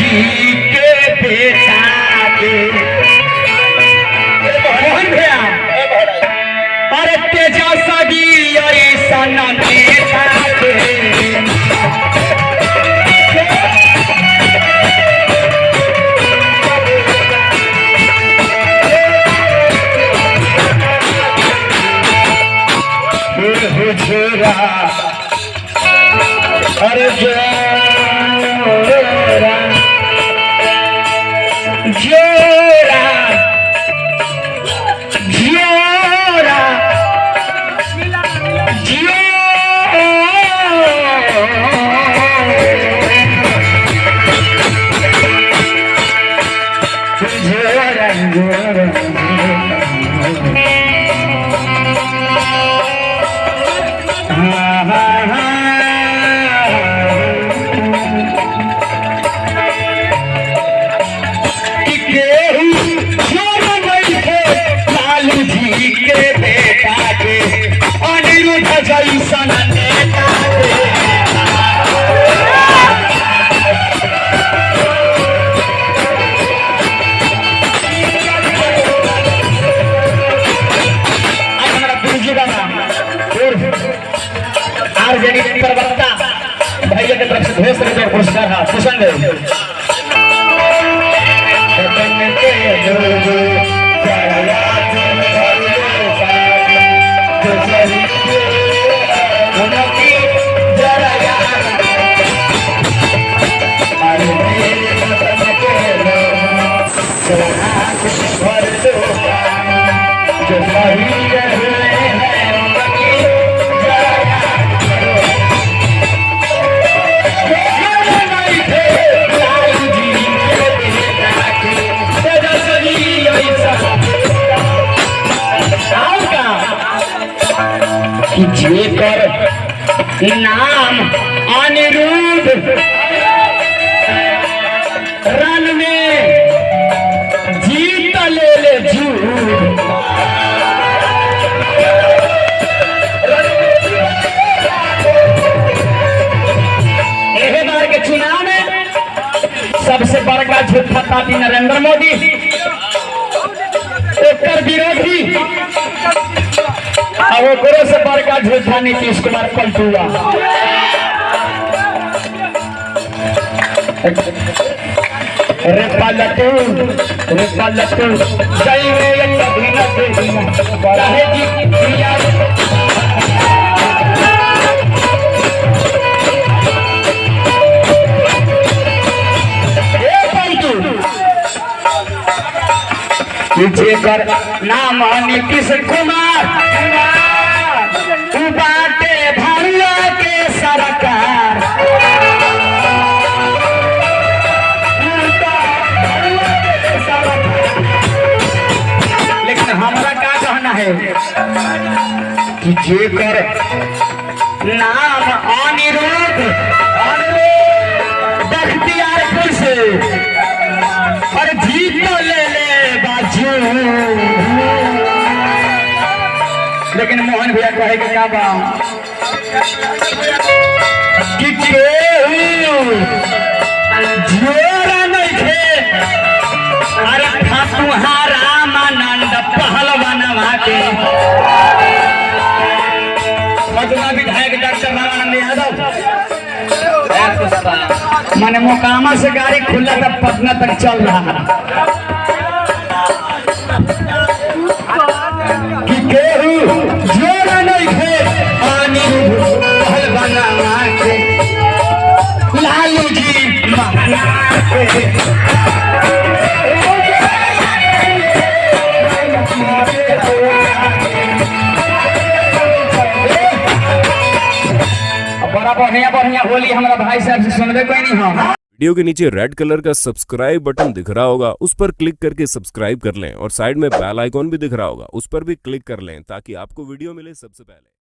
जी के बेटा के मोहन भैया अरे तेजस्वी ऐसा नेता के जोरा अरे जोरा जोरा जोरा जोरा जोरा प्रवक्ता भैया की तरफ से ढेर सारे पुरस्कार है पसंद है जेकर नाम अनिरुद्ध रन में जीत ले ले बार के चुनाव में सबसे बड़का झूठा पार्टी नरेंद्र मोदी उत्तर विरोधी ओकरो से बड़का झूठा नीतीश कुमार पलटुआ रे पलटू जय रे कभी न देखना चाहे जी दिया जेकर नाम नीतीश कुमार बाटे भैया के सरकार लेकिन हमारा क्या कहना है कि जेकर नाम अनिरुद्ध बख्तियारपुर से और जीत तो ले बाजू लेकिन मोहन भैया कहे कि क्या बात कि जोरा नहीं थे अरे तुम्हारा रामानंद पहलवानवा के मधुआ विधायक डॉक्टर रामानंद यादव माने मोकामा से गाड़ी खुला तब पटना तक चल रहा है कि केहू जोरा नहीं थे लालू जी बड़ा बढ़िया बढ़िया होली हमारा भाई साहब से सुनबे कोई नहीं हम। वीडियो के नीचे रेड कलर का सब्सक्राइब बटन दिख रहा होगा, उस पर क्लिक करके सब्सक्राइब कर लें और साइड में बेल आइकॉन भी दिख रहा होगा, उस पर भी क्लिक कर लें ताकि आपको वीडियो मिले सबसे पहले।